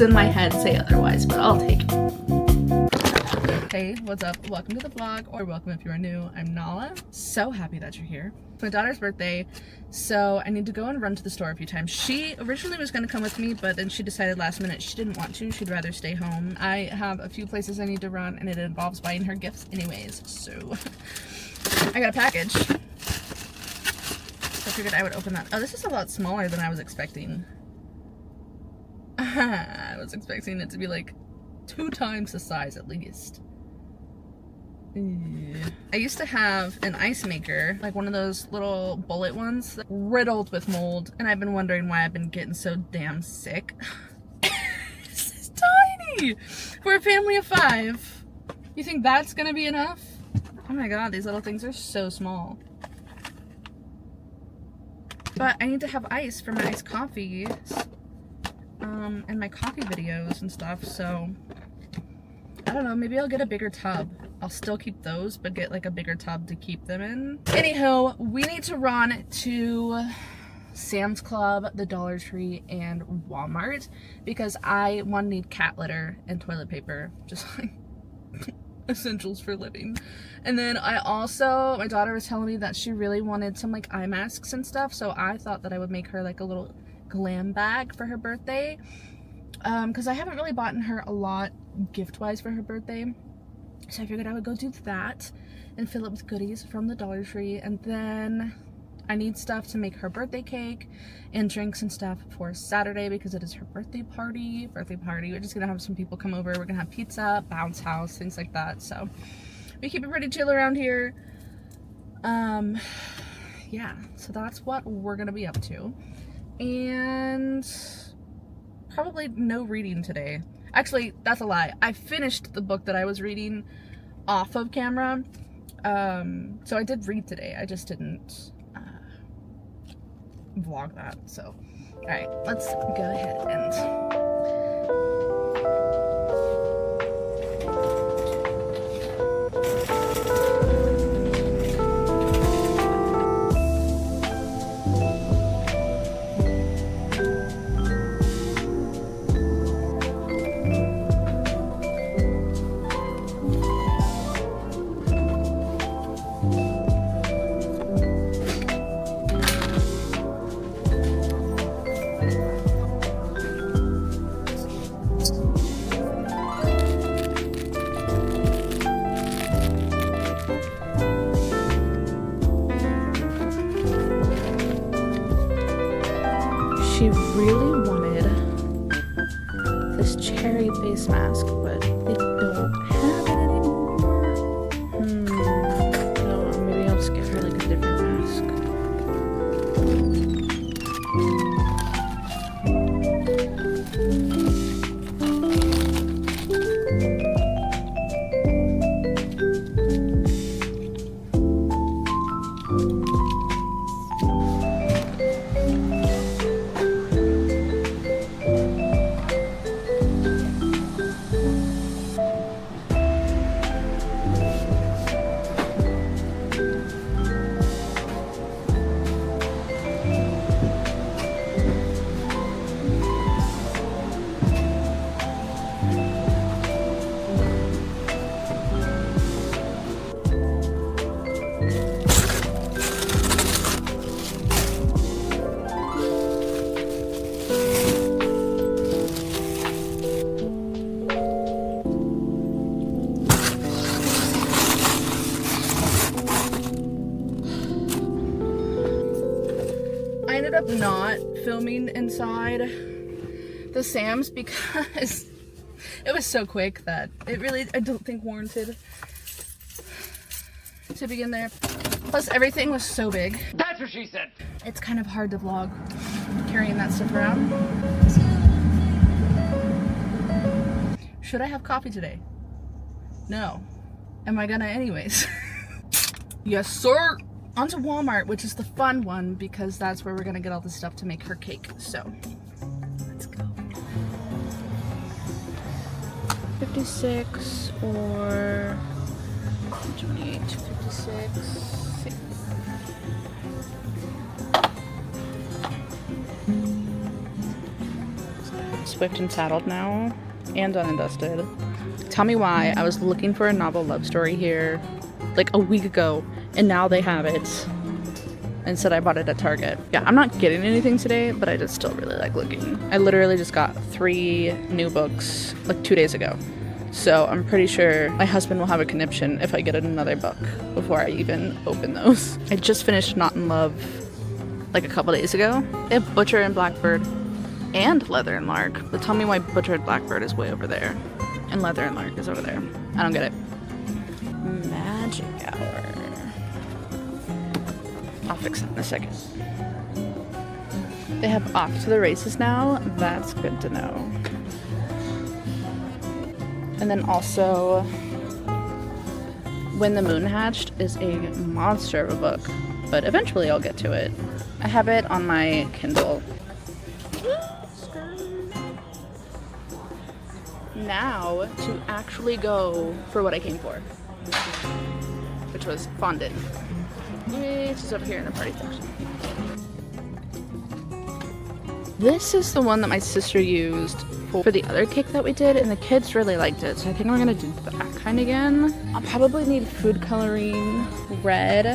numbers in my head say otherwise, but I'll take it. Hey, what's up? Welcome to the vlog, or welcome if you are new. I'm Nala. So happy that you're here. It's my daughter's birthday, so I need to go and run to the store a few times. She originally was going to come with me, but then she decided last minute she didn't want to. She'd rather stay home. I have a few places I need to run, and it involves buying her gifts anyways, so I got a package. So I figured I would open that. Oh, this is a lot smaller than I was expecting. I was expecting it to be like 2 times the size at least. I used to have an ice maker, like one of those little bullet ones, riddled with mold, and I've been wondering why I've been getting so damn sick. This is tiny for a family of 5. You think that's gonna be enough? Oh my god, these little things are so small. But I need to have ice for my iced coffees, and my coffee videos and stuff, so I don't know, maybe I'll get a bigger tub. I'll still keep those, but get like a bigger tub to keep them in. Anyhow, we need to run to Sam's Club, the Dollar Tree, and Walmart because I need cat litter and toilet paper, just like essentials for living. And then my daughter was telling me that she really wanted some like eye masks and stuff, so I thought that I would make her like a little glam bag for her birthday, because I haven't really bought her a lot gift-wise for her birthday. So I figured I would go do that and fill it with goodies from the Dollar Tree. And then I need stuff to make her birthday cake and drinks and stuff for Saturday because it is her birthday party. We're just gonna have some people come over. We're gonna have pizza, bounce house, things like that. So we keep it pretty chill around here. Yeah, so that's what we're gonna be up to. And probably no reading today. Actually, that's a lie. I finished the book that I was reading off of camera. So I did read today. I just didn't vlog that. So, alright, let's go ahead and... She really wanted this cherry face mask, but they don't have it anymore. So maybe I'll just get her like a different mask. Ended up not filming inside the Sam's because it was so quick that it really, I don't think, warranted to begin there. Plus everything was so big. That's what she said. It's kind of hard to vlog carrying that stuff around. Should I have coffee today? No. Am I gonna anyways? Yes, sir. Onto Walmart, which is the fun one because that's where we're gonna get all the stuff to make her cake. So let's go. 56 or 28, 56. Swift and saddled now and done and dusted. Tell me why I was looking for a novel love story here like a week ago and now they have it. Instead I bought it at Target. Yeah, I'm not getting anything today, but I just still really like looking. I literally just got 3 new books like 2 days ago. So I'm pretty sure my husband will have a conniption if I get another book before I even open those. I just finished Not in Love like a couple days ago. They have Butcher and Blackbird and Leather and Lark. But tell me why Butcher and Blackbird is way over there and Leather and Lark is over there. I don't get it. Magic Hour. I'll fix that in a second. They have Off to the Races now. That's good to know. And then also When the Moon Hatched is a monster of a book, but eventually I'll get to it. I have it on my Kindle. Now to actually go for what I came for, which was fondant. It's just over here in the party section. This is the one that my sister used for the other cake that we did, and the kids really liked it, so I think we're gonna do that kind again. I'll probably need food coloring, red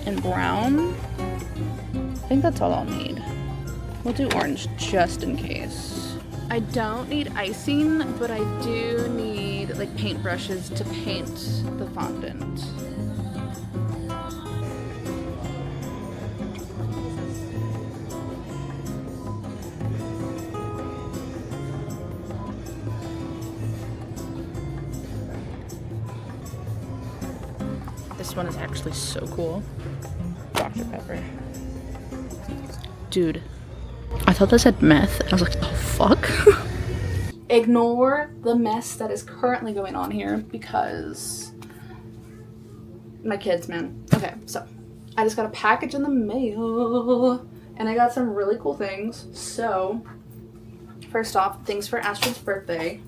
and brown. I think that's all I'll need. We'll do orange just in case. I don't need icing, but I do need like paint brushes to paint the fondant. This one is actually so cool. Dr. Pepper. Dude, I thought this had meth. I was like, oh fuck. Ignore the mess that is currently going on here because my kids, man. Okay, so I just got a package in the mail and I got some really cool things. So first off, things for Astrid's birthday.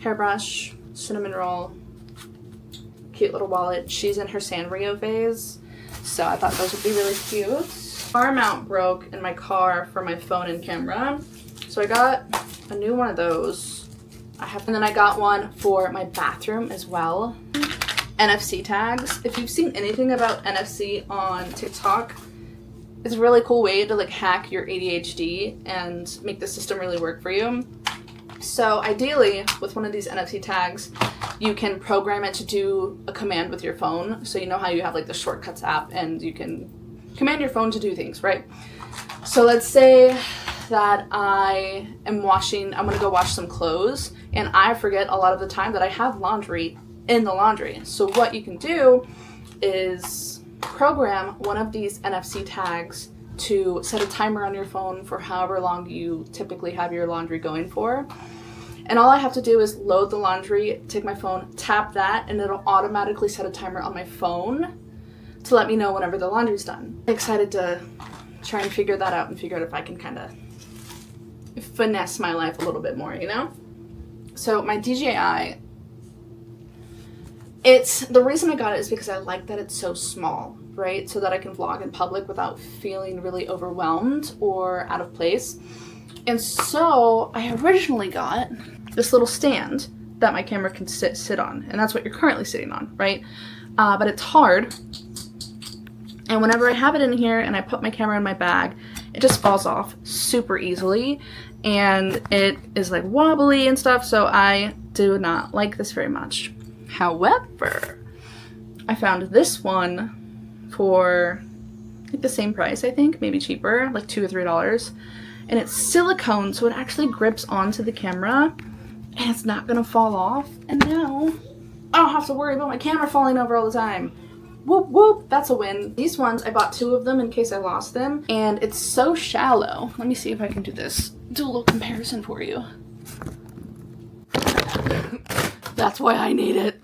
Hairbrush, cinnamon roll, cute little wallet. She's in her Sanrio phase, so I thought those would be really cute. Car mount broke in my car for my phone and camera, so I got a new one of those. And then I got one for my bathroom as well. NFC tags. If you've seen anything about NFC on TikTok, it's a really cool way to like hack your ADHD and make the system really work for you. So ideally, with one of these NFC tags, you can program it to do a command with your phone. So you know how you have like the shortcuts app and you can command your phone to do things, right? So let's say that I'm gonna go wash some clothes and I forget a lot of the time that I have laundry in the laundry. So what you can do is program one of these NFC tags to set a timer on your phone for however long you typically have your laundry going for. And all I have to do is load the laundry, take my phone, tap that, and it'll automatically set a timer on my phone to let me know whenever the laundry's done. I'm excited to try and figure that out and figure out if I can kind of finesse my life a little bit more, you know? So my DJI, the reason I got it is because I like that it's so small, right? So that I can vlog in public without feeling really overwhelmed or out of place. And so I originally got this little stand that my camera can sit on, and that's what you're currently sitting on, right? But it's hard, and whenever I have it in here and I put my camera in my bag, it just falls off super easily, and it is like wobbly and stuff, so I do not like this very much. However, I found this one for like the same price, I think, maybe cheaper, like $2 or $3. And it's silicone, so it actually grips onto the camera and it's not gonna fall off. And now I don't have to worry about my camera falling over all the time. Whoop whoop, that's a win. These ones, I bought 2 of them in case I lost them, and it's so shallow. Let me see if I can do this. Do a little comparison for you. That's why I need it.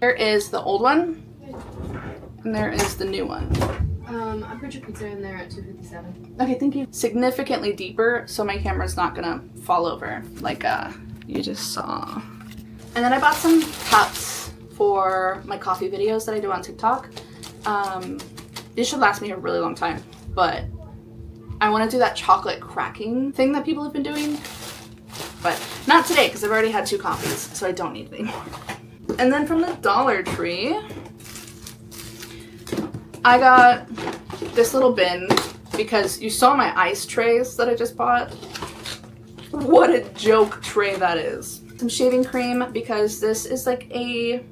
There is the old one, and there is the new one. I put your pizza in there at $2.57. Okay, thank you. Significantly deeper, so my camera's not gonna fall over like you just saw. And then I bought some cups for my coffee videos that I do on TikTok. These should last me a really long time, but I want to do that chocolate cracking thing that people have been doing, but not today because I've already had 2 coffees, so I don't need any more. And then from the Dollar Tree, I got this little bin because you saw my ice trays that I just bought. What a joke tray that is. Some shaving cream because this is like a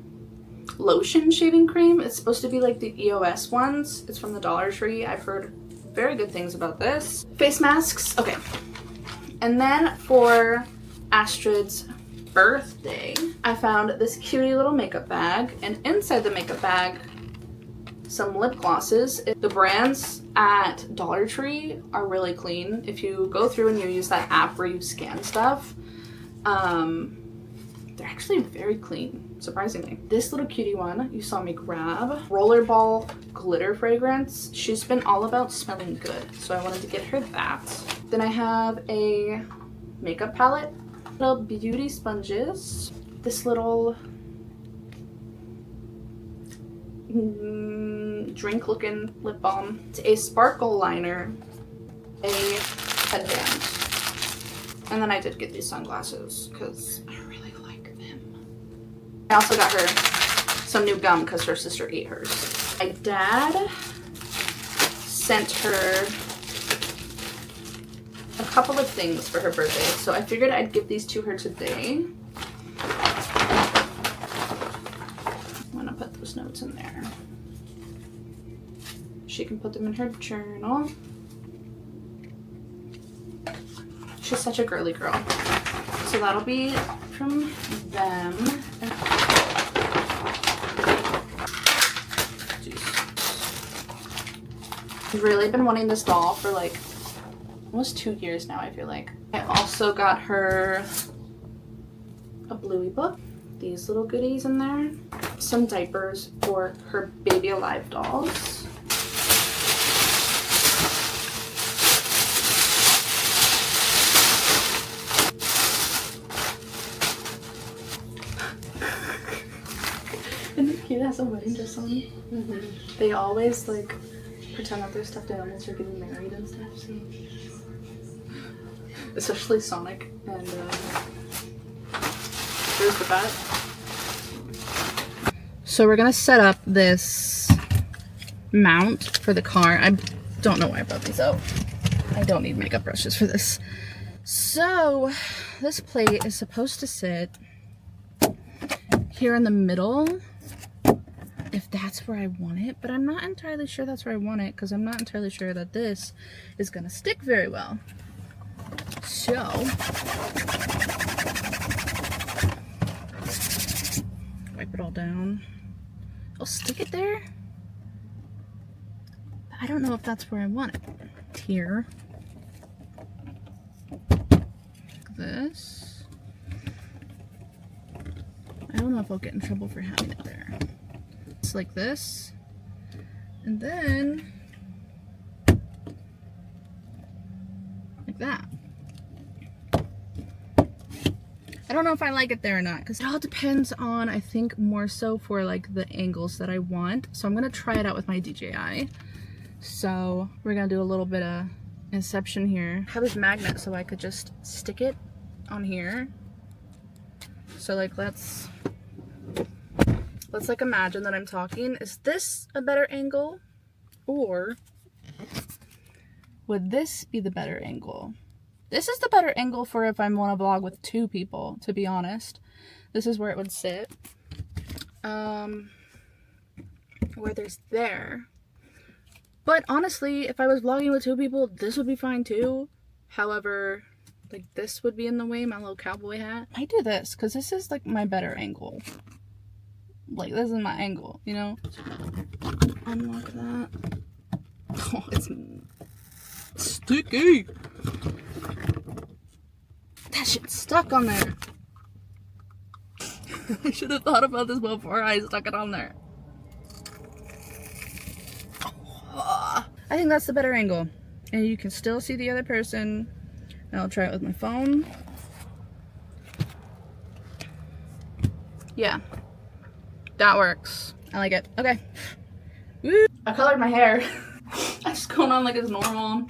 lotion shaving cream. It's supposed to be like the EOS ones. It's from the Dollar Tree. I've heard very good things about this. Face masks. Okay. And then for Astrid's birthday, I found this cutie little makeup bag, and inside the makeup bag, some lip glosses. The brands at Dollar Tree are really clean. If you go through and you use that app where you scan stuff, they're actually very clean, surprisingly. This little cutie one you saw me grab, Rollerball glitter fragrance. She's been all about smelling good, so I wanted to get her that. Then I have a makeup palette, little beauty sponges, this little drink looking lip balm, a sparkle liner, a headband, and then I did get these sunglasses because I really like them. I also got her some new gum because her sister ate hers. My dad sent her a couple of things for her birthday, so I figured I'd give these to her today. I'm gonna put those notes in there. She can put them in her journal. She's such a girly girl. So that'll be from them. Jeez. I've really been wanting this doll for like almost 2 years now, I feel like. I also got her a Bluey book. These little goodies in there. Some diapers for her Baby Alive dolls. And the kid has a wedding dress on. Mm-hmm. They always like pretend that they're stuffed animals are getting married and stuff, so. Especially Sonic and there's the bat. So we're gonna set up this mount for the car. I don't know why I brought these out. I don't need makeup brushes for this. So this plate is supposed to sit here in the middle, if that's where I want it, but I'm not entirely sure that's where I want it because I'm not entirely sure that this is gonna stick very well. So wipe it all down. I'll stick it there. I don't know if that's where I want it. Here. Like this. I don't know if I'll get in trouble for having it there. It's like this. And then like that. I don't know if I like it there or not because it all depends on, I think, more so for like the angles that I want. So I'm gonna try it out with my DJI. So we're gonna do a little bit of inception here. I have this magnet so I could just stick it on here. So like let's like imagine that I'm talking. Is this a better angle? Or would this be the better angle? This is the better angle for if I want to vlog with 2 people, to be honest. This is where it would sit. Where there's there. But honestly, if I was vlogging with 2 people, this would be fine too. However, like this would be in the way, my little cowboy hat. I do this because this is like my better angle. Like this is my angle, you know? Unlock that. Oh, it's sticky. That shit's stuck on there. I should have thought about this before I stuck it on there. I think that's the better angle. And you can still see the other person. And I'll try it with my phone. Yeah. That works. I like it. Okay. Woo. I colored my hair. I'm just going on like it's normal.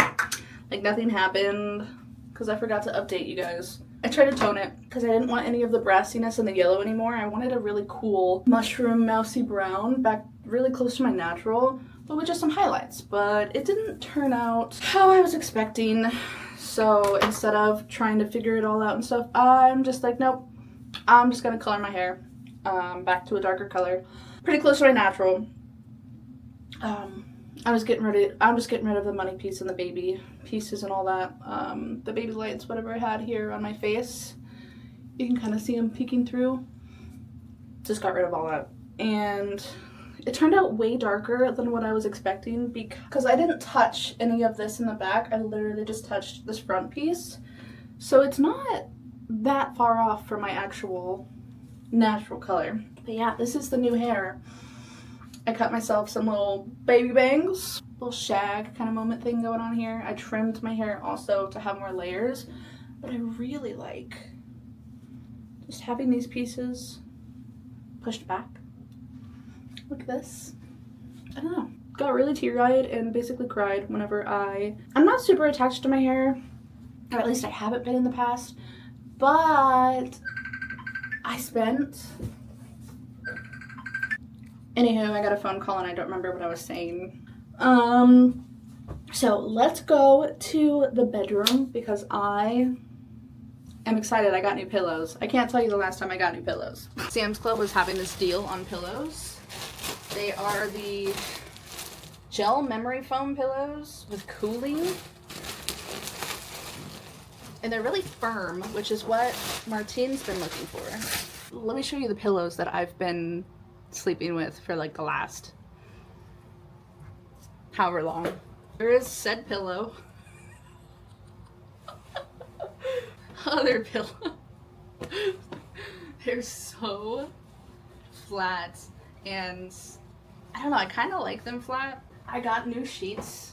Like nothing happened because I forgot to update you guys. I tried to tone it because I didn't want any of the brassiness and the yellow anymore. I wanted a really cool mushroom mousy brown back really close to my natural, but with just some highlights. But it didn't turn out how I was expecting. So instead of trying to figure it all out and stuff, I'm just like, nope, I'm just gonna color my hair back to a darker color. Pretty close to my natural. I'm just getting rid of the money piece and the baby pieces and all that. The baby lights, whatever I had here on my face. You can kind of see them peeking through. Just got rid of all that. And it turned out way darker than what I was expecting because I didn't touch any of this in the back. I literally just touched this front piece. So it's not that far off from my actual natural color. But yeah, this is the new hair. I cut myself some little baby bangs, little shag kind of moment thing going on here. I trimmed my hair also to have more layers, but I really like just having these pieces pushed back like this. I don't know. Got really teary-eyed and basically cried whenever I'm not super attached to my hair, or at least I haven't been in the past, but I spent... Anywho, I got a phone call and I don't remember what I was saying. So let's go to the bedroom because I am excited. I got new pillows. I can't tell you the last time I got new pillows. Sam's Club was having this deal on pillows. They are the gel memory foam pillows with cooling. And they're really firm, which is what Martine's been looking for. Let me show you the pillows that I've been sleeping with for like the last however long. There is said pillow. Other pillow. They're so flat and I don't know, I kind of like them flat. I got new sheets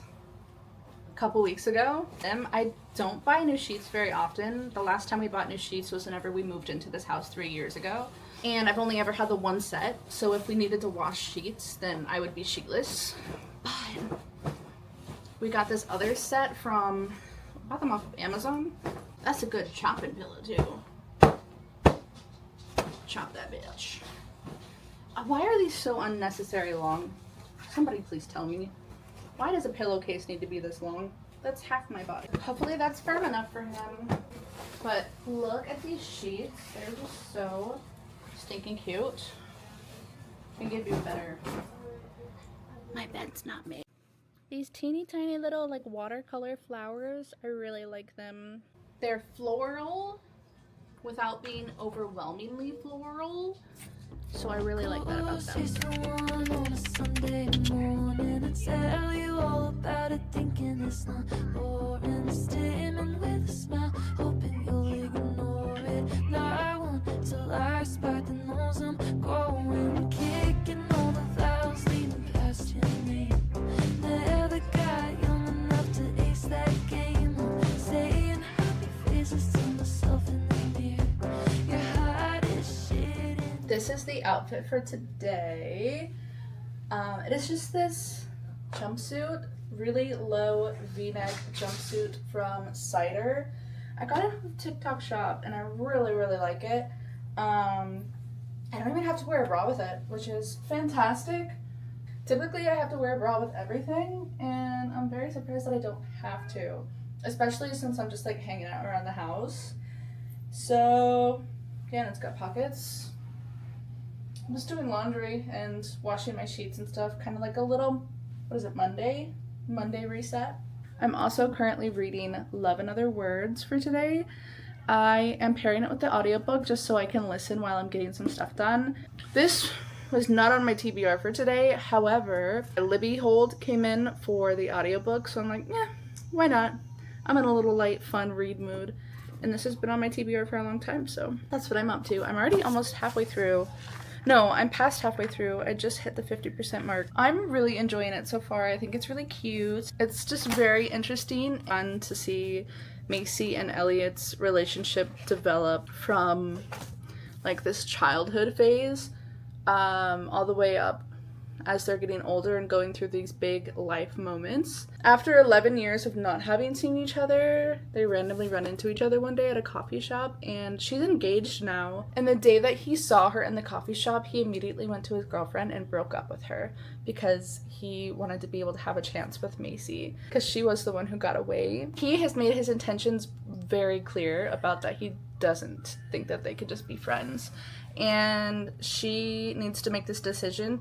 a couple weeks ago. I don't buy new sheets very often. The last time we bought new sheets was whenever we moved into this house 3 years ago. And I've only ever had the one set, so if we needed to wash sheets, then I would be sheetless. But we got this other set from, I bought them off of Amazon. That's a good chopping pillow too. Chop that bitch. Why are these so unnecessary long? Somebody please tell me. Why does a pillowcase need to be this long? That's half my body. Hopefully that's firm enough for him. But look at these sheets. They're just so stinking cute. I can give you a better. My bed's not made. These teeny tiny little like watercolor flowers, I really like them. They're floral without being overwhelmingly floral. So I really like that about This is the outfit for today. It is just this jumpsuit, really low v-neck jumpsuit from Cider. I got it from TikTok shop and I really, really like it. I don't even have to wear a bra with it, which is fantastic. Typically I have to wear a bra with everything and I'm very surprised that I don't have to, especially since I'm just like hanging out around the house. So again, it's got pockets. I'm just doing laundry and washing my sheets and stuff, kind of like a little, what is it, Monday reset. I'm also currently reading Love and Other Words for today. I am pairing it with the audiobook just so I can listen while I'm getting some stuff done. This was not on my TBR for today, however, Libby Hold came in for the audiobook, so I'm like, yeah, why not? I'm in a little light, fun read mood, and this has been on my TBR for a long time, so that's what I'm up to. I'm already almost halfway through. No, I'm past halfway through. I just hit the 50% mark. I'm really enjoying it so far. I think it's really cute. It's just very interesting and fun to see Macy and Elliot's relationship develop from like this childhood phase all the way up as they're getting older and going through these big life moments. After 11 years of not having seen each other, they randomly run into each other one day at a coffee shop, and she's engaged now. And the day that he saw her in the coffee shop, he immediately went to his girlfriend and broke up with her because he wanted to be able to have a chance with Macy because she was the one who got away. He has made his intentions very clear about that he doesn't think that they could just be friends. And she needs to make this decision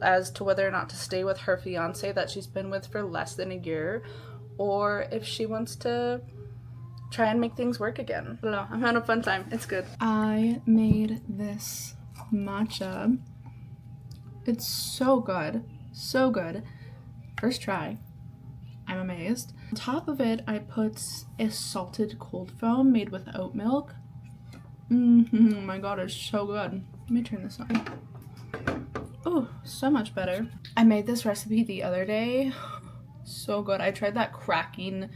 as to whether or not to stay with her fiance that she's been with for less than a year, or if she wants to try and make things work again. I don't know. I'm having a fun time. It's good. I made this matcha. It's so good. So good. First try. I'm amazed. On top of it, I put a salted cold foam made with oat milk. Oh my god, it's so good. Let me turn this on. Oh, so much better. I made this recipe the other day. So good. I tried that cracking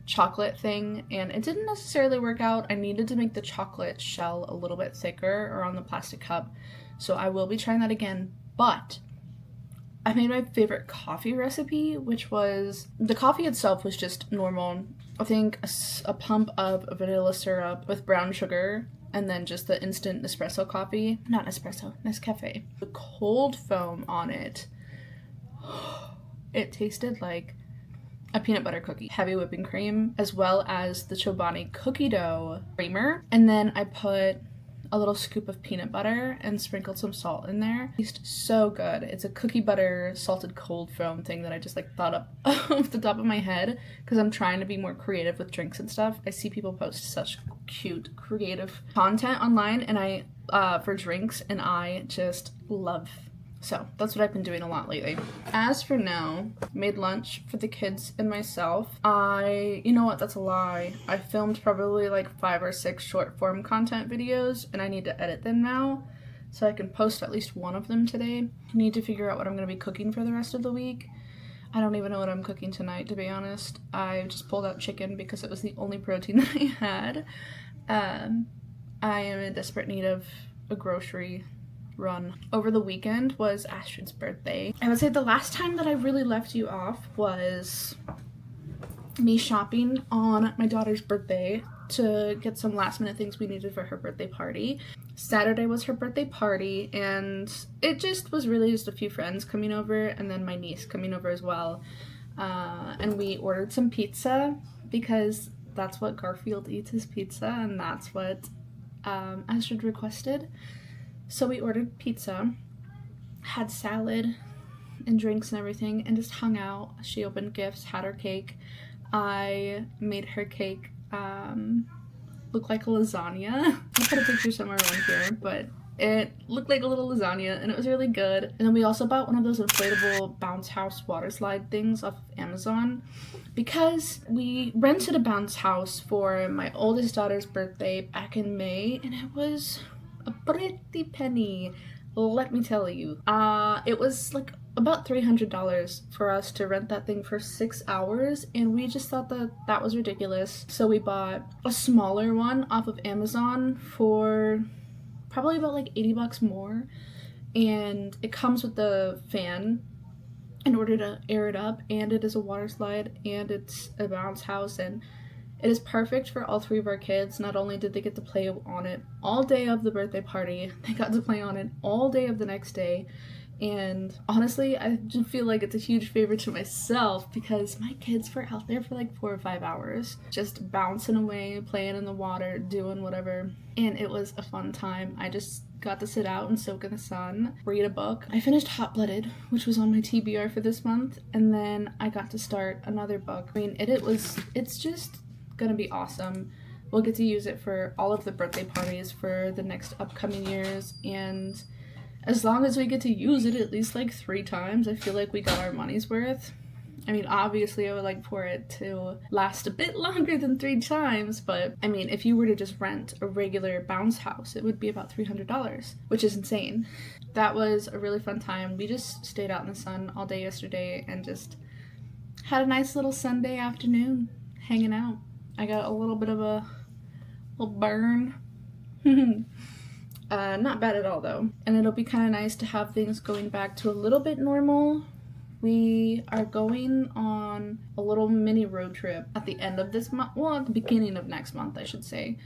chocolate thing and it didn't necessarily work out. I needed to make the chocolate shell a little bit thicker around the plastic cup. So I will be trying that again. But I made my favorite coffee recipe, which was, the coffee itself was just normal. I think a pump of vanilla syrup with brown sugar, and then just the instant Nespresso coffee. Not Nespresso, Nescafe. The cold foam on it, it tasted like a peanut butter cookie. Heavy whipping cream, as well as the Chobani cookie dough creamer. And then I put a little scoop of peanut butter and sprinkled some salt in there. It tastes so good. It's a cookie butter salted cold foam thing that I just like thought up off the top of my head because I'm trying to be more creative with drinks and stuff. I see people post such cute creative content online and for drinks, and I just love. So that's what I've been doing a lot lately. As for now, made lunch for the kids and myself. You know what, that's a lie. I filmed probably like 5 or 6 short form content videos and I need to edit them now so I can post at least one of them today. I need to figure out what I'm gonna be cooking for the rest of the week. I don't even know what I'm cooking tonight, to be honest. I just pulled out chicken because it was the only protein that I had. I am in desperate need of a grocery run. Over the weekend was Astrid's birthday. I would say the last time that I really left you off was me shopping on my daughter's birthday to get some last minute things we needed for her birthday party. Saturday was her birthday party and it just was really just a few friends coming over and then my niece coming over as well. And we ordered some pizza because that's what Garfield eats, is pizza, and that's what Astrid requested. So we ordered pizza, had salad and drinks and everything, and just hung out. She opened gifts, had her cake. I made her cake look like a lasagna. I'll put a picture somewhere around here, but it looked like a little lasagna and it was really good. And then we also bought one of those inflatable bounce house water slide things off of Amazon because we rented a bounce house for my oldest daughter's birthday back in May and it was a pretty penny, let me tell you. It was like about $300 for us to rent that thing for 6 hours, and we just thought that that was ridiculous. So we bought a smaller one off of Amazon for probably about like 80 bucks more, and it comes with the fan in order to air it up, and it is a water slide, and it's a bounce house, and it is perfect for all 3 of our kids. Not only did they get to play on it all day of the birthday party, they got to play on it all day of the next day. And honestly, I just feel like it's a huge favor to myself because my kids were out there for like 4 or 5 hours, just bouncing away, playing in the water, doing whatever. And it was a fun time. I just got to sit out and soak in the sun, read a book. I finished Hot Blooded, which was on my TBR for this month, and then I got to start another book. I mean, it's just gonna be awesome. We'll get to use it for all of the birthday parties for the next upcoming years, and as long as we get to use it at least like 3 times, I feel like we got our money's worth. I mean, obviously I would like for it to last a bit longer than 3 times, but I mean, if you were to just rent a regular bounce house, it would be about $300, which is insane. That was a really fun time. We just stayed out in the sun all day yesterday and just had a nice little Sunday afternoon hanging out. I got a little bit of a little burn. Not bad at all though. And it'll be kind of nice to have things going back to a little bit normal. We are going on a little mini road trip at the end of this month. Well, at the beginning of next month, I should say.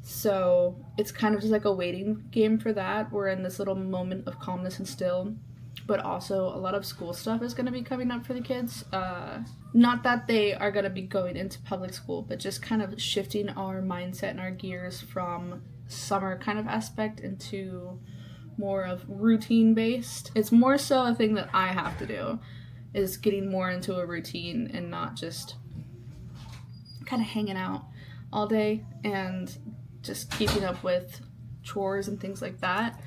So it's kind of just like a waiting game for that. We're in this little moment of calmness and still. But also a lot of school stuff is going to be coming up for the kids. Not that they are going to be going into public school, but just kind of shifting our mindset and our gears from summer kind of aspect into more of routine based. It's more so a thing that I have to do, is getting more into a routine and not just kind of hanging out all day and just keeping up with chores and things like that.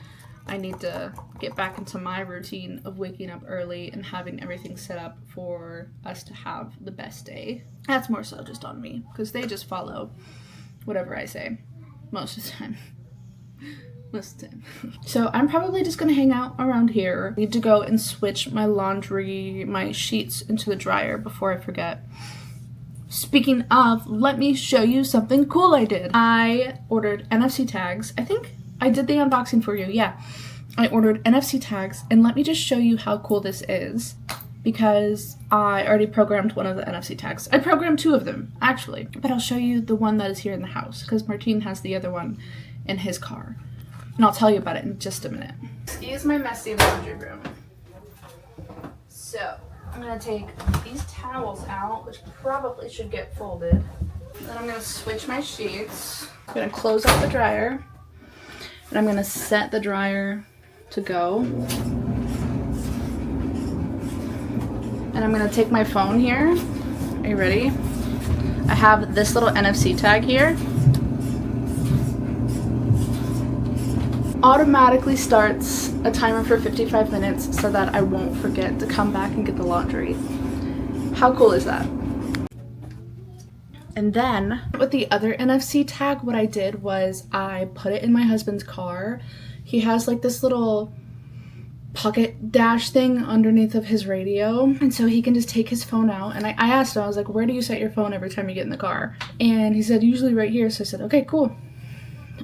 I need to get back into my routine of waking up early and having everything set up for us to have the best day. That's more so just on me, because they just follow whatever I say most of the time. Most of the time. So I'm probably just gonna hang out around here. I need to go and switch my laundry, my sheets into the dryer before I forget. Speaking of, let me show you something cool I did. I ordered NFC tags. I think I did the unboxing for you, yeah. I ordered NFC tags, and let me just show you how cool this is, because I already programmed one of the NFC tags. I programmed 2 of them, actually, but I'll show you the one that is here in the house, because Martin has the other one in his car. And I'll tell you about it in just a minute. Excuse my messy laundry room. So, I'm gonna take these towels out, which probably should get folded. Then I'm gonna switch my sheets. I'm gonna close out the dryer. And I'm gonna set the dryer to go. And I'm gonna take my phone here. Are you ready? I have this little NFC tag here. Automatically starts a timer for 55 minutes so that I won't forget to come back and get the laundry. How cool is that? And then with the other NFC tag, what I did was I put it in my husband's car. He has like this little pocket dash thing underneath of his radio, and so he can just take his phone out. And I asked him, I was like, where do you set your phone every time you get in the car? And he said, usually right here. So I said, okay, cool.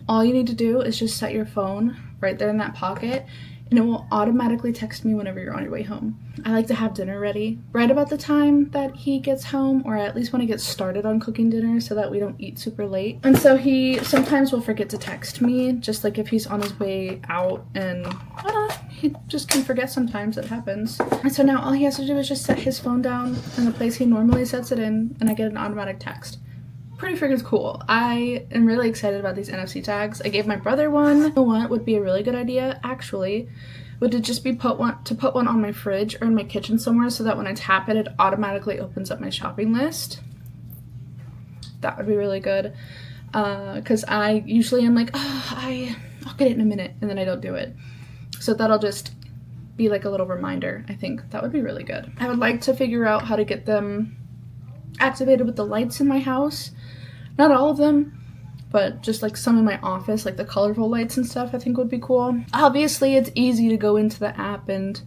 All you need to do is just set your phone right there in that pocket, and it will automatically text me whenever you're on your way home. I like to have dinner ready right about the time that he gets home, or at least when I get started on cooking dinner, so that we don't eat super late. And so he sometimes will forget to text me, just like if he's on his way out, and I don't know, he just can forget sometimes. It happens. And so now all he has to do is just set his phone down in the place he normally sets it in, and I get an automatic text. Pretty freaking cool. I am really excited about these NFC tags. I gave my brother one. You know what would be a really good idea, actually, would it just be put one on my fridge or in my kitchen somewhere, so that when I tap it, it automatically opens up my shopping list. That would be really good. Because I usually am like, oh, I'll get it in a minute, and then I don't do it. So that'll just be like a little reminder. I think that would be really good. I would like to figure out how to get them activated with the lights in my house. Not all of them, but just like some in my office, like the colorful lights and stuff, I think would be cool. Obviously, it's easy to go into the app and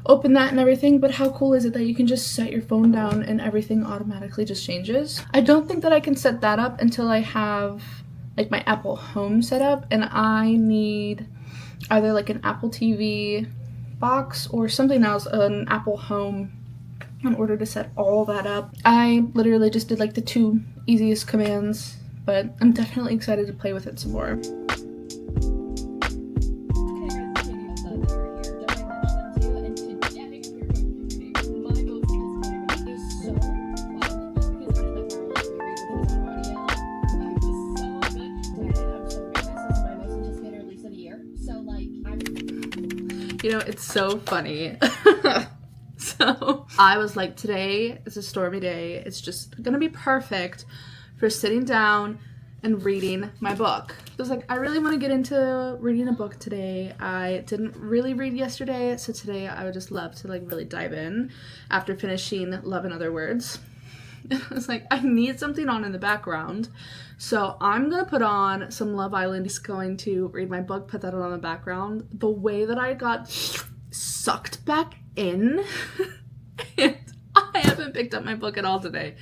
open that and everything, but how cool is it that you can just set your phone down and everything automatically just changes? I don't think that I can set that up until I have like my Apple Home set up, and I need either like an Apple TV box or something else, an Apple Home, in order to set all that up. I literally just did like the 2 easiest commands, but I'm definitely excited to play with it some more. You know, it's so funny. So I was like, today is a stormy day. It's just gonna be perfect for sitting down and reading my book. I was like, I really want to get into reading a book today. I didn't really read yesterday, so today I would just love to like really dive in after finishing Love in Other Words. I was like, I need something on in the background, so I'm gonna put on some Love Island. Just going to read my book, put that on the background. The way that I got sucked back in, and I haven't picked up my book at all today.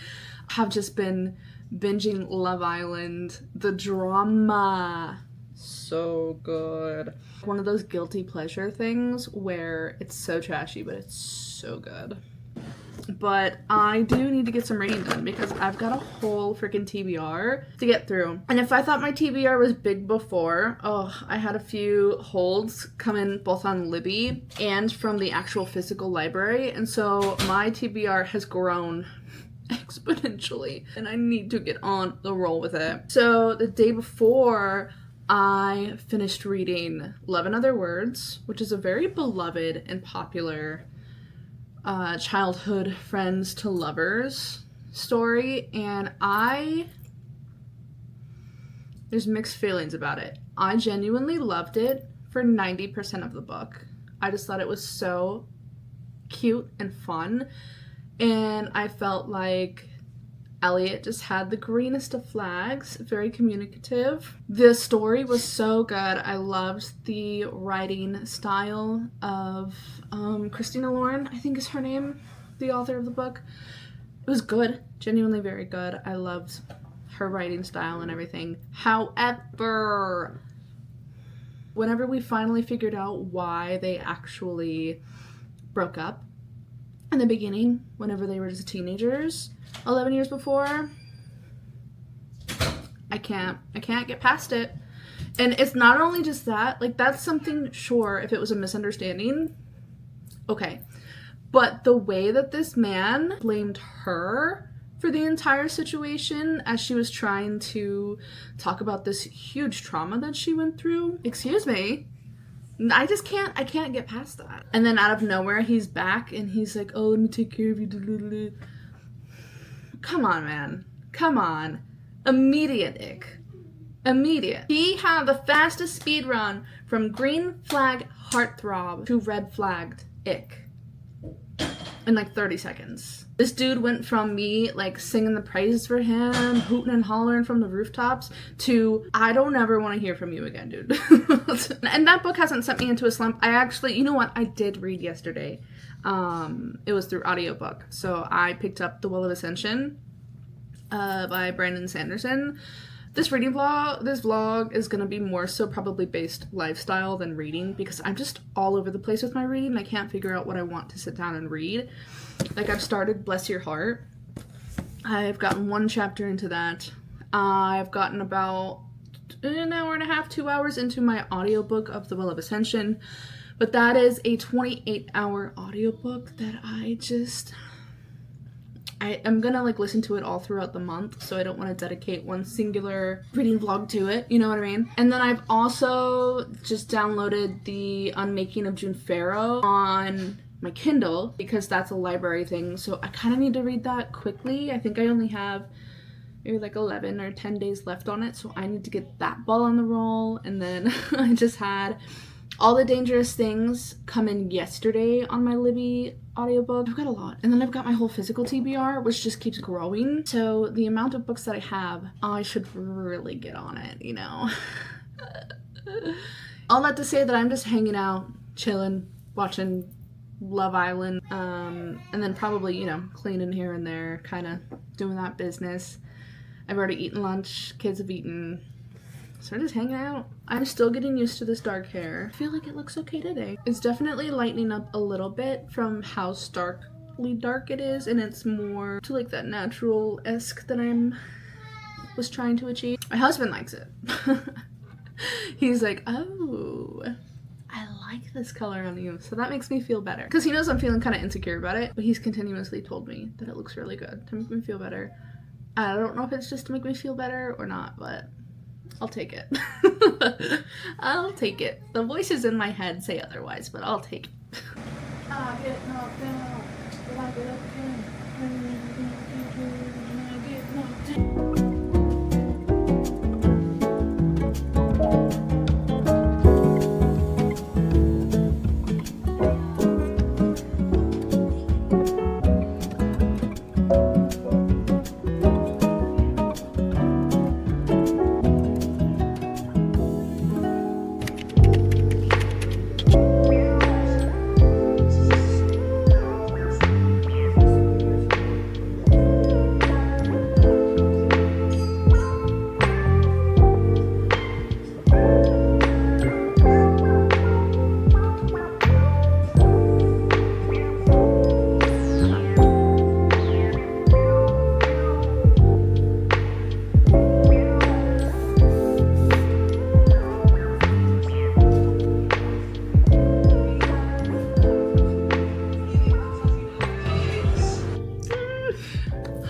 I have just been binging Love Island, the drama, So good. One of those guilty pleasure things where it's so trashy, but it's so good. But I do need to get some reading done because I've got a whole freaking TBR to get through. And if I thought my TBR was big before, I had a few holds come in both on Libby and from the actual physical library. And so my TBR has grown exponentially and I need to get on the roll with it. So the day before, I finished reading Love and Other Words, which is a very beloved and popular childhood friends to lovers story, and there's mixed feelings about it. I genuinely loved it for 90% of the book. I just thought it was so cute and fun, and I felt like Elliot just had the greenest of flags, very communicative. The story was so good. I loved the writing style of Christina Lauren, I think is her name, the author of the book. It was good, genuinely very good. I loved her writing style and everything. However, whenever we finally figured out why they actually broke up in the beginning, whenever they were just teenagers, 11 years before, I can't get past it. And it's not only just that, like, that's something, sure, if it was a misunderstanding, okay. But the way that this man blamed her for the entire situation as she was trying to talk about this huge trauma that she went through, excuse me, I can't get past that. And then out of nowhere, he's back and he's like, oh, let me take care of you. Come on, man. Come on. Immediate ick. Immediate. He had the fastest speed run from green flag heartthrob to red flagged ick in like 30 seconds. This dude went from me like singing the praises for him, hooting and hollering from the rooftops, to I don't ever want to hear from you again, dude. And that book hasn't sent me into a slump. I actually, you know what, I did read yesterday. It was through audiobook. So I picked up The Will of Ascension by Brandon Sanderson. This vlog is going to be more so probably based lifestyle than reading, because I'm just all over the place with my reading. I can't figure out what I want to sit down and read. Like, I've started Bless Your Heart. I've gotten 1 chapter into that. I've gotten about an hour and a half, 2 hours into my audiobook of The Will of Ascension. But that is a 28-hour audiobook that I'm gonna like listen to it all throughout the month, so I don't want to dedicate one singular reading vlog to it, you know what I mean? And then I've also just downloaded the Unmaking of June Farrow on my Kindle, because that's a library thing, so I kind of need to read that quickly. I think I only have maybe like 11 or 10 days left on it, so I need to get that ball on the roll. And then I just had All the Dangerous Things come in yesterday on my Libby audiobook. I've got a lot. And then I've got my whole physical TBR, which just keeps growing. So the amount of books that I have, I should really get on it, you know? All that to say that I'm just hanging out, chilling, watching Love Island, and then probably, you know, cleaning here and there, kind of doing that business. I've already eaten lunch, kids have eaten. So I'm just hanging out. I'm still getting used to this dark hair. I feel like it looks okay today. It's definitely lightening up a little bit from how starkly dark it is, and it's more to like that natural-esque that was trying to achieve. My husband likes it. He's like, oh, I like this color on you. So that makes me feel better. Because he knows I'm feeling kind of insecure about it, but he's continuously told me that it looks really good to make me feel better. I don't know if it's just to make me feel better or not, but I'll take it. I'll take it. The voices in my head say otherwise, but I'll take it. I get knocked down, but I get up again. I get knocked down.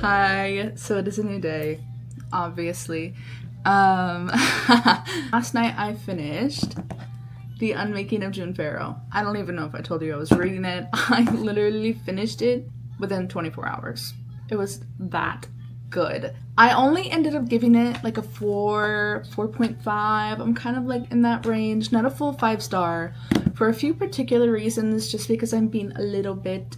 Hi, so it is a new day, obviously. Last night I finished The Unmaking of June Farrow. I don't even know if I told you I was reading it. I literally finished it within 24 hours. It was that good. I only ended up giving it like a 4.5. I'm kind of like in that range, not a full 5-star for a few particular reasons, just because I'm being a little bit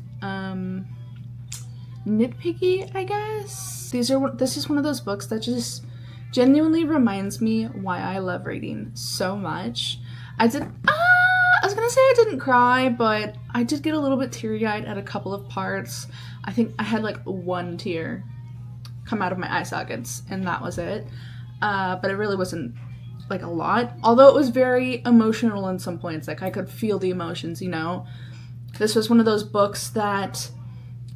nitpicky, I guess. This is one of those books that just genuinely reminds me why I love reading so much. I was gonna say I didn't cry, but I did get a little bit teary-eyed at a couple of parts. I think I had like one tear come out of my eye sockets, and that was it. But it really wasn't like a lot, although it was very emotional in some points. Like I could feel the emotions, you know. This was one of those books that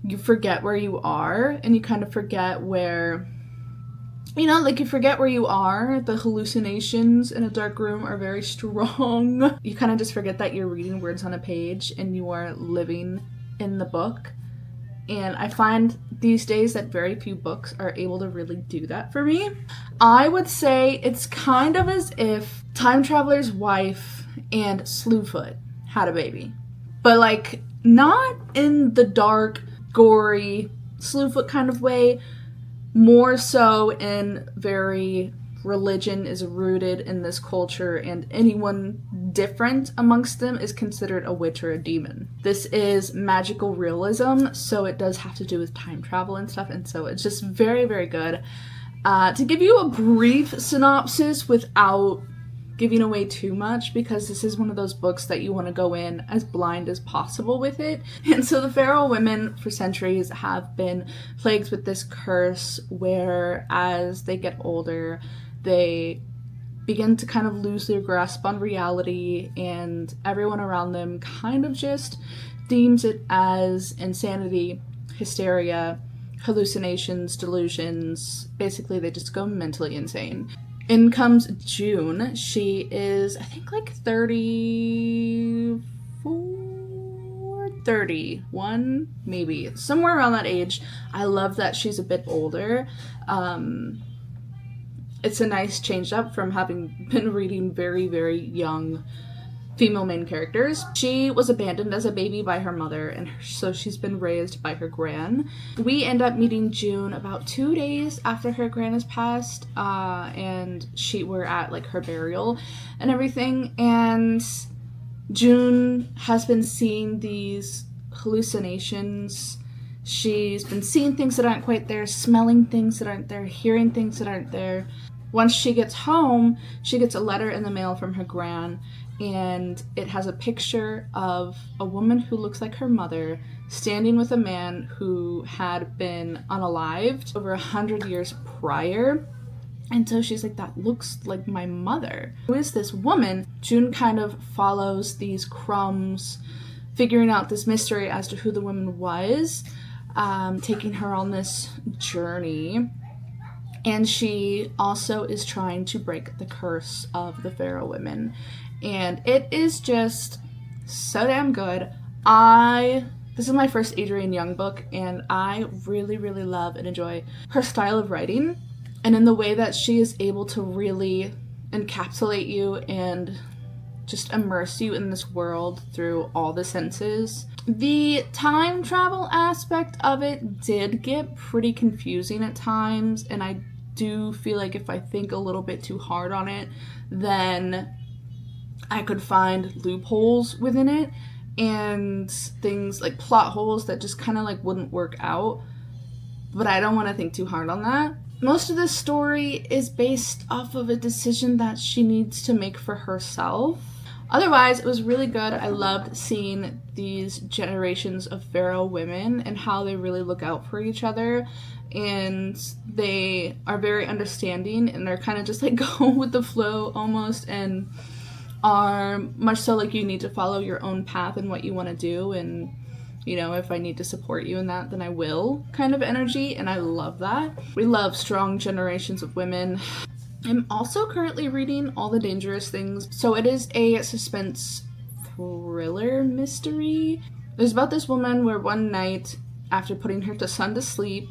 you forget where you are, and you kind of forget where, you know, like you forget where you are. The hallucinations in a dark room are very strong. You kind of just forget that you're reading words on a page and you are living in the book. And I find these days that very few books are able to really do that for me. I would say it's kind of as if Time Traveler's Wife and Slewfoot had a baby. But like, not in the dark, gory Slewfoot kind of way, more so in very religion is rooted in this culture, and anyone different amongst them is considered a witch or a demon. This is magical realism, so it does have to do with time travel and stuff, and so it's just very, very good. To give you a brief synopsis without giving away too much, because this is one of those books that you want to go in as blind as possible with it. And so the Farrow women for centuries have been plagued with this curse where as they get older, they begin to kind of lose their grasp on reality, and everyone around them kind of just deems it as insanity, hysteria, hallucinations, delusions. Basically, they just go mentally insane. In comes June. She is, I think, like 34, 31, maybe. Somewhere around that age. I love that she's a bit older. It's a nice change up from having been reading very, very young female main characters. She was abandoned as a baby by her mother, and so she's been raised by her gran. We end up meeting June about 2 days after her gran has passed, and we're at like her burial and everything, and June has been seeing these hallucinations. She's been seeing things that aren't quite there, smelling things that aren't there, hearing things that aren't there. Once she gets home, she gets a letter in the mail from her gran, and it has a picture of a woman who looks like her mother standing with a man who had been unalived over 100 years prior. And so she's like, that looks like my mother. Who is this woman? June kind of follows these crumbs, figuring out this mystery as to who the woman was, taking her on this journey. And she also is trying to break the curse of the Farrow women. And it is just so damn good. This is my first Adrienne Young book, and I really, really love and enjoy her style of writing, and in the way that she is able to really encapsulate you and just immerse you in this world through all the senses. The time travel aspect of it did get pretty confusing at times, and I do feel like if I think a little bit too hard on it, then I could find loopholes within it and things like plot holes that just kind of like wouldn't work out. But I don't want to think too hard on that. Most of this story is based off of a decision that she needs to make for herself. Otherwise, it was really good. I loved seeing these generations of Farrow women and how they really look out for each other. And they are very understanding, and they're kind of just like go with the flow almost, and are much so like you need to follow your own path and what you want to do, and you know, if I need to support you in that, then I will kind of energy, and I love that. We love strong generations of women. I'm also currently reading All the Dangerous Things. So it is a suspense thriller mystery. It's about this woman where one night, after putting her son to sleep,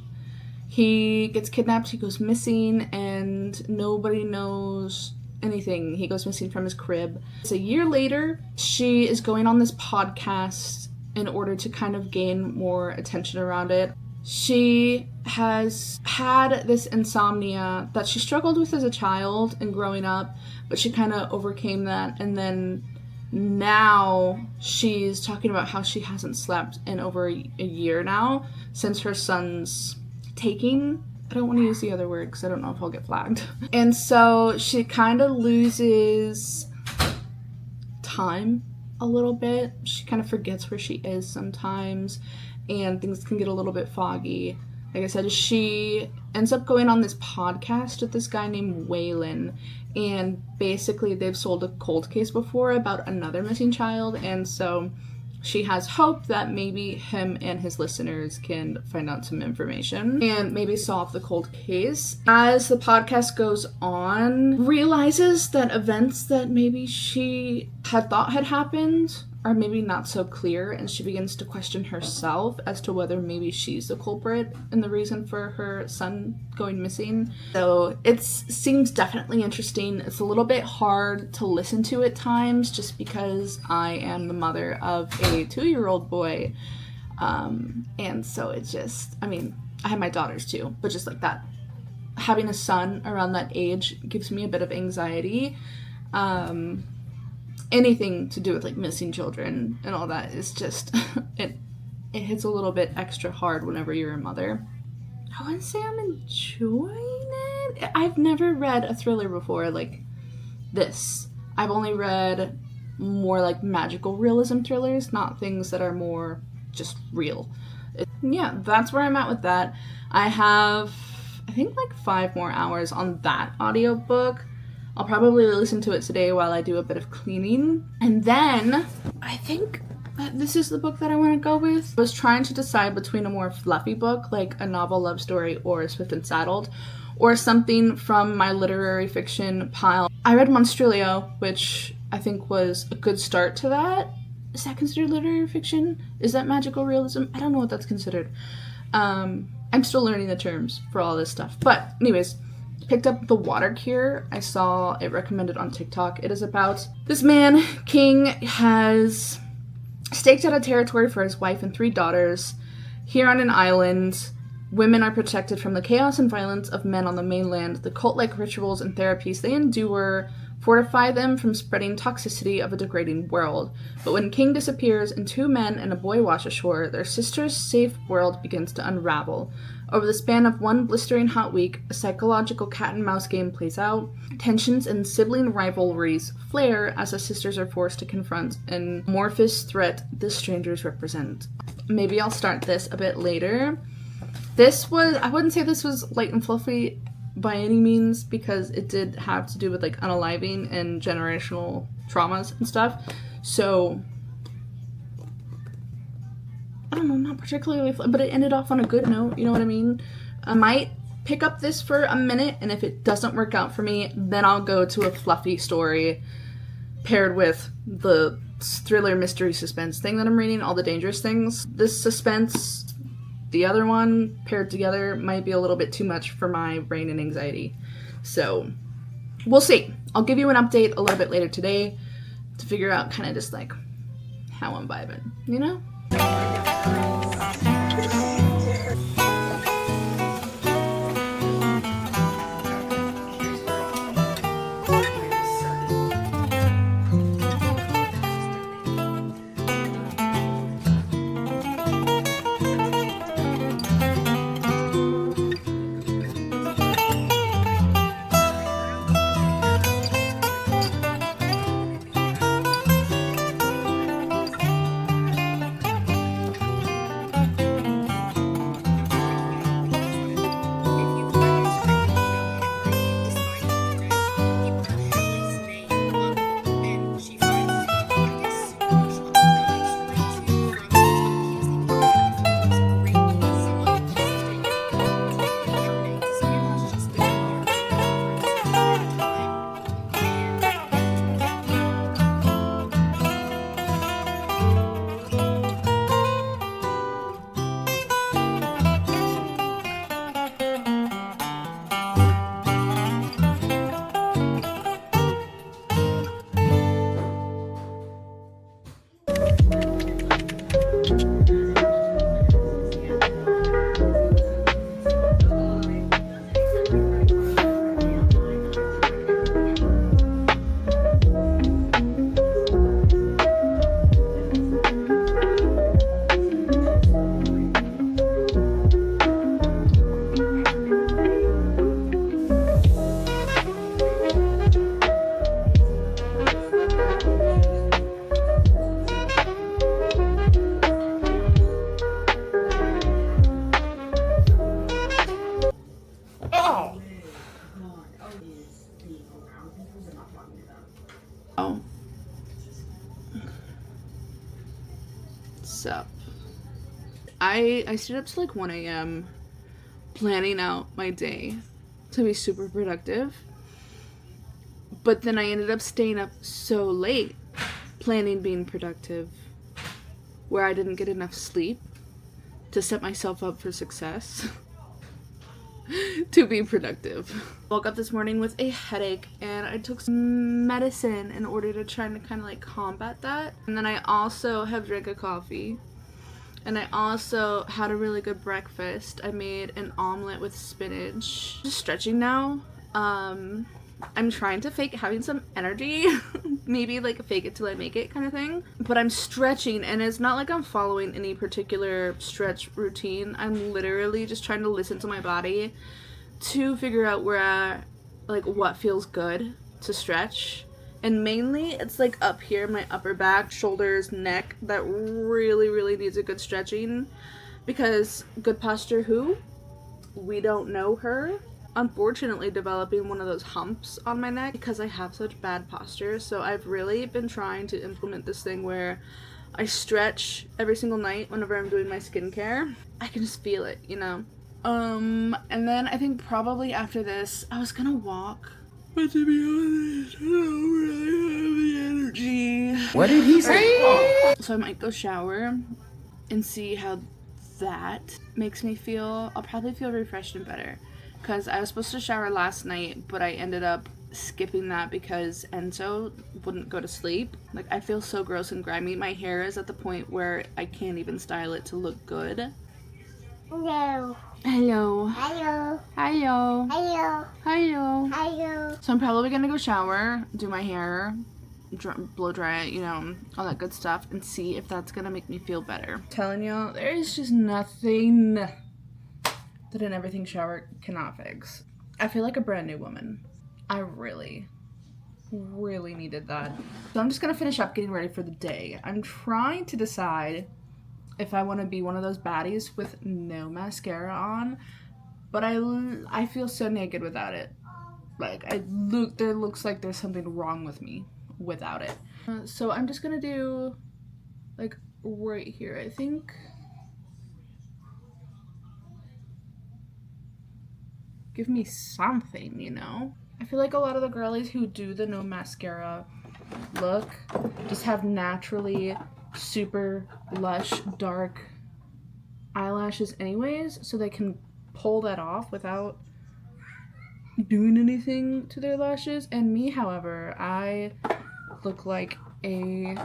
He gets kidnapped, he goes missing, and nobody knows anything. He goes missing from his crib. It's a year later, she is going on this podcast in order to kind of gain more attention around it. She has had this insomnia that she struggled with as a child and growing up, but she kind of overcame that, and then now she's talking about how she hasn't slept in over a year now since her son's taking. I don't want to use the other word because I don't know if I'll get flagged. And so she kind of loses time a little bit. She kind of forgets where she is sometimes, and things can get a little bit foggy. Like I said, she ends up going on this podcast with this guy named Waylon, and basically they've sold a cold case before about another missing child, and so she has hope that maybe him and his listeners can find out some information and maybe solve the cold case. As the podcast goes on, realizes that events that maybe she had thought had happened are maybe not so clear, and she begins to question herself as to whether maybe she's the culprit and the reason for her son going missing. So it seems definitely interesting. It's a little bit hard to listen to at times just because I am the mother of a 2-year-old boy, and so it just, I mean, I have my daughters too, but just like that, having a son around that age gives me a bit of anxiety. Anything to do with like missing children and all that is just it hits a little bit extra hard whenever you're a mother. I wouldn't say I'm enjoying it. I've never read a thriller before like this. I've only read more like magical realism thrillers, not things that are more just real. Yeah, that's where I'm at with that. I have, I think, like 5 more hours on that audiobook. I'll probably listen to it today while I do a bit of cleaning. And then I think that this is the book that I want to go with. I was trying to decide between a more fluffy book, like a novel love story or Swift and Saddled, or something from my literary fiction pile. I read Monstrilio, which I think was a good start to that. Is that considered literary fiction? Is that magical realism? I don't know what that's considered. I'm still learning the terms for all this stuff. But anyways, picked up The Water Cure. I saw it recommended on TikTok. It is about this man, King, has staked out a territory for his wife and 3 daughters. Here on an island, women are protected from the chaos and violence of men on the mainland. The cult-like rituals and therapies they endure fortify them from spreading toxicity of a degrading world. But when King disappears and 2 men and a boy wash ashore, their sister's safe world begins to unravel. Over the span of one blistering hot week, a psychological cat-and-mouse game plays out. Tensions and sibling rivalries flare as the sisters are forced to confront an amorphous threat the strangers represent. Maybe I'll start this a bit later. I wouldn't say this was light and fluffy by any means, because it did have to do with like unaliving and generational traumas and stuff. So I don't know, not particularly, but it ended off on a good note, you know what I mean? I might pick up this for a minute, and if it doesn't work out for me, then I'll go to a fluffy story paired with the thriller mystery suspense thing that I'm reading, All the Dangerous Things. This suspense, the other one, paired together might be a little bit too much for my brain and anxiety. So, we'll see. I'll give you an update a little bit later today to figure out kind of just like how I'm vibing, you know? I stayed up till like 1 a.m. planning out my day to be super productive. But then I ended up staying up so late planning being productive where I didn't get enough sleep to set myself up for success. To be productive. Woke up this morning with a headache and I took some medicine in order to try to kind of like combat that. And then I also have drank a coffee. And I also had a really good breakfast. I made an omelet with spinach. Just stretching now. I'm trying to fake having some energy. Maybe like fake it till I make it kind of thing. But I'm stretching and it's not like I'm following any particular stretch routine. I'm literally just trying to listen to my body to figure out like what feels good to stretch. And mainly it's like up here, my upper back, shoulders, neck, that really needs a good stretching. Because good posture who? We don't know her. Unfortunately developing one of those humps on my neck because I have such bad posture. So I've really been trying to implement this thing where I stretch every single night whenever I'm doing my skincare. I can just feel it, you know. And then I think probably after this I was gonna walk. But to be honest, I don't really have the energy. What did he say? So I might go shower and see how that makes me feel. I'll probably feel refreshed and better. Because I was supposed to shower last night, but I ended up skipping that because Enzo wouldn't go to sleep. Like, I feel so gross and grimy. My hair is at the point where I can't even style it to look good. Hello. Hello. Hello. Hello. Hello. Hello. Hello. So I'm probably gonna go shower, do my hair, blow dry it, you know, all that good stuff, and see if that's gonna make me feel better. I'm telling y'all, there is just nothing that an everything shower cannot fix. I feel like a brand new woman. I really needed that. So I'm just gonna finish up getting ready for the day. I'm trying to decide if I want to be one of those baddies with no mascara on, but I feel so naked without it. Like, there looks like there's something wrong with me without it. So I'm just gonna do like right here, I think. Give me something, you know? I feel like a lot of the girlies who do the no mascara look just have naturally super lush, dark eyelashes anyways, so they can pull that off without doing anything to their lashes. And me, however, I look like a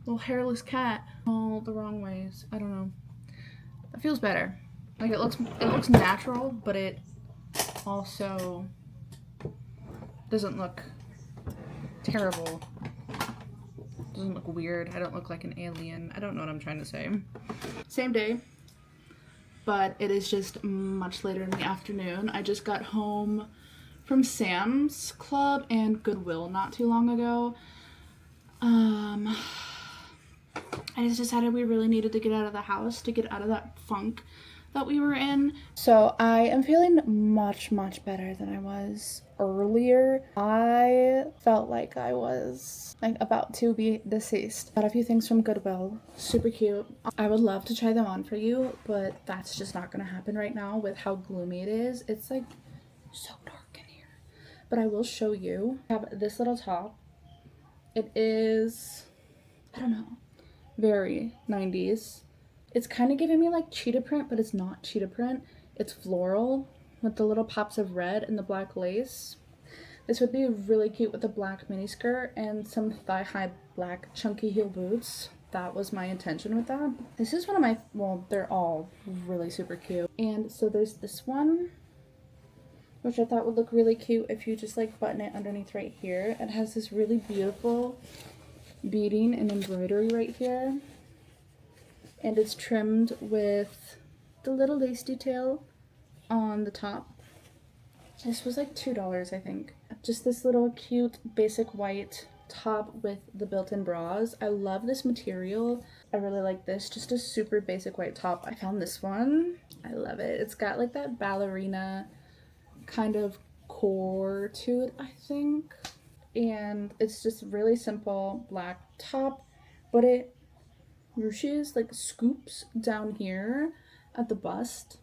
little hairless cat all the wrong ways. I don't know. That feels better. Like, it looks natural, but it also doesn't look terrible. Doesn't look weird. I don't look like an alien. I don't know what I'm trying to say. Same day, but it is just much later in the afternoon. I just got home from Sam's Club and Goodwill not too long ago. I just decided we really needed to get out of the house to get out of that funk that we were in. So I am feeling much better than I was earlier. I felt like I was like about to be deceased. Got a few things from Goodwill. Super cute. I would love to try them on for you, but that's just not gonna happen right now with how gloomy it is. It's like so dark in here. But I will show you. I have this little top. It is, I don't know, very 90s. It's kind of giving me like cheetah print, but it's not cheetah print. It's floral with the little pops of red and the black lace. This would be really cute with a black miniskirt and some thigh-high black chunky heel boots. That was my intention with that. This is one of my, well, they're all really super cute. And so there's this one, which I thought would look really cute if you just like button it underneath right here. It has this really beautiful beading and embroidery right here. And it's trimmed with the little lace detail on the top. This was like $2, I think. Just this little cute basic white top with the built-in bras. I love this material. I really like this. Just a super basic white top. I found this one. I love it. It's got like that ballerina kind of core to it, I think. And it's just really simple black top, but it ruches, like scoops down here at the bust.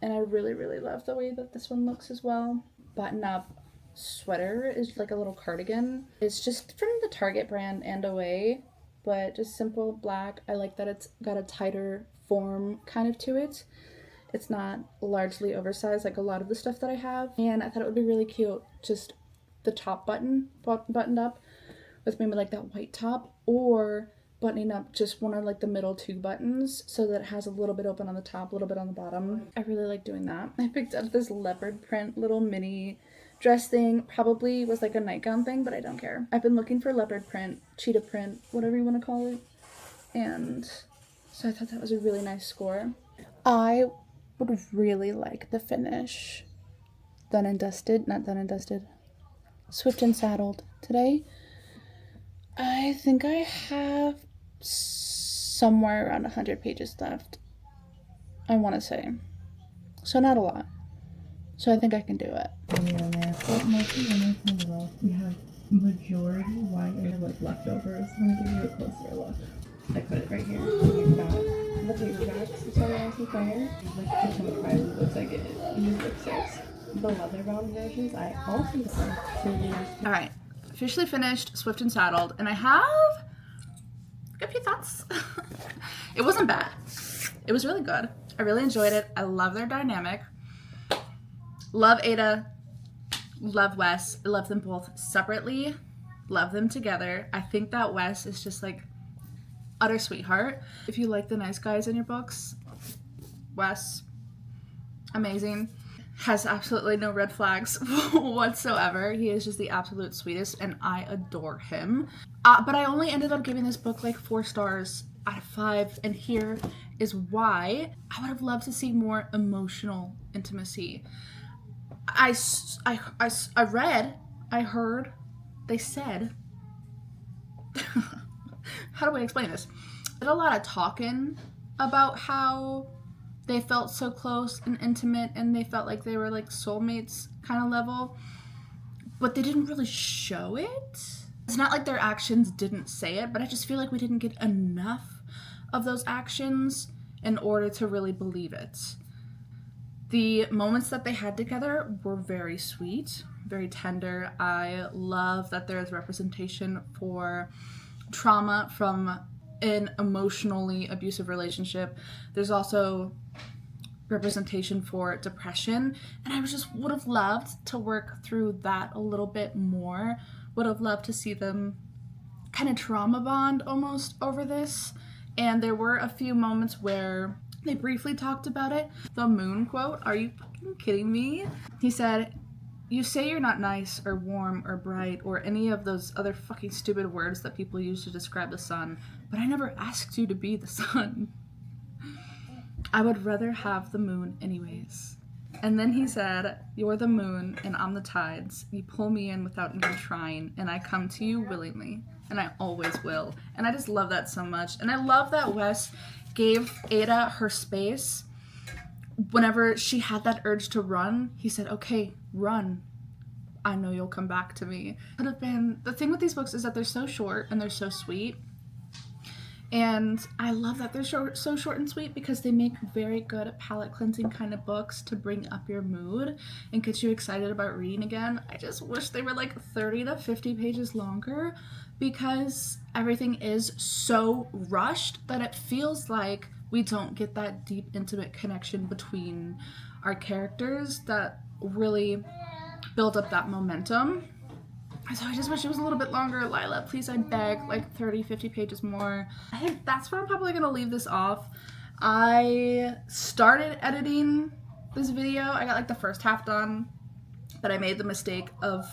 And I really, really love the way that this one looks as well. Button up sweater is like a little cardigan. It's just from the Target brand and away, but just simple black. I like that it's got a tighter form kind of to it. It's not largely oversized like a lot of the stuff that I have. And I thought it would be really cute, just the top buttoned up with maybe like that white top, or buttoning up just one of like the middle two buttons so that it has a little bit open on the top, a little bit on the bottom. I really like doing that. I picked up this leopard print little mini dress thing. Probably was like a nightgown thing, but I don't care. I've been looking for leopard print, cheetah print, whatever you want to call it. And so I thought that was a really nice score. I would really like the finish done and dusted, not done and dusted, swift and saddled today. I think I have somewhere around 100 pages left, I want to say. So not a lot. So I think I can do it. Yeah, but mostly women's well. We have majority white or like leftovers. Let me give you a closer look. I put it right here. We've got the paperbacks, the Sunrise and Fire. Like the 25 looks like it is lipsticks. The leather bound versions I also love. Alright, officially finished Swift and Saddled, and I have a few thoughts. It wasn't bad. It was really good. I really enjoyed it. I love their dynamic. Love Ada. Love Wes. I love them both separately. Love them together. I think that Wes is just like utter sweetheart. If you like the nice guys in your books, Wes, amazing. Has absolutely no red flags whatsoever. He is just the absolute sweetest, and I adore him. But I only ended up giving this book like 4 stars out of 5, and here is why. I would have loved to see more emotional intimacy. I read, I heard, they said, how do I explain this? Did a lot of talking about how they felt so close and intimate, and they felt like they were like soulmates kind of level, but they didn't really show it. It's not like their actions didn't say it, but I just feel like we didn't get enough of those actions in order to really believe it. The moments that they had together were very sweet, very tender. I love that there's representation for trauma from an emotionally abusive relationship. There's also representation for depression, and I just would have loved to work through that a little bit more. Would have loved to see them kind of trauma bond almost over this. And there were a few moments where they briefly talked about it. The moon quote, are you fucking kidding me? He said, "You say you're not nice or warm or bright or any of those other fucking stupid words that people use to describe the sun, but I never asked you to be the sun. I would rather have the moon anyways." And then he said, "You're the moon and I'm the tides. You pull me in without even trying, and I come to you willingly, and I always will." And I just love that so much. And I love that Wes gave Ada her space. Whenever she had that urge to run, he said, "Okay, run. I know you'll come back to me." Could have been, the thing with these books is that they're so short and they're so sweet. And I love that they're so short and sweet, because they make very good palate cleansing kind of books to bring up your mood and get you excited about reading again. I just wish they were like 30 to 50 pages longer, because everything is so rushed that it feels like we don't get that deep, intimate connection between our characters that really build up that momentum. So I just wish it was a little bit longer. Lila, please, I beg, like 30, 50 pages more. I think that's where I'm probably going to leave this off. I started editing this video. I got like the first half done, but I made the mistake of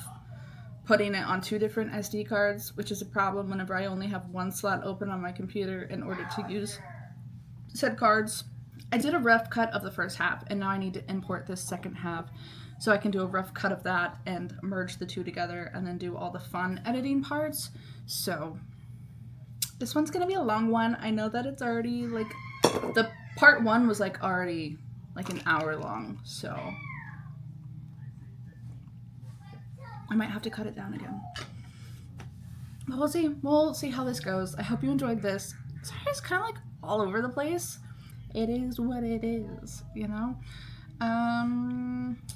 putting it on 2 different SD cards, which is a problem whenever I only have 1 slot open on my computer in order to use said cards. I did a rough cut of the first half, and now I need to import this second half so I can do a rough cut of that and merge the 2 together and then do all the fun editing parts. So this one's gonna be a long one. I know that it's already like, the part 1 was like already like an hour long, so I might have to cut it down again. But we'll see how this goes. I hope you enjoyed this. Sorry, it's kind of like all over the place. It is what it is, you know?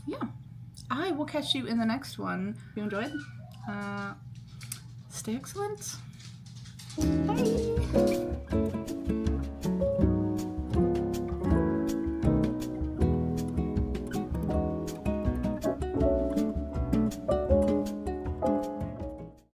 Yeah. I will catch you in the next one. If you enjoyed, stay excellent. Bye.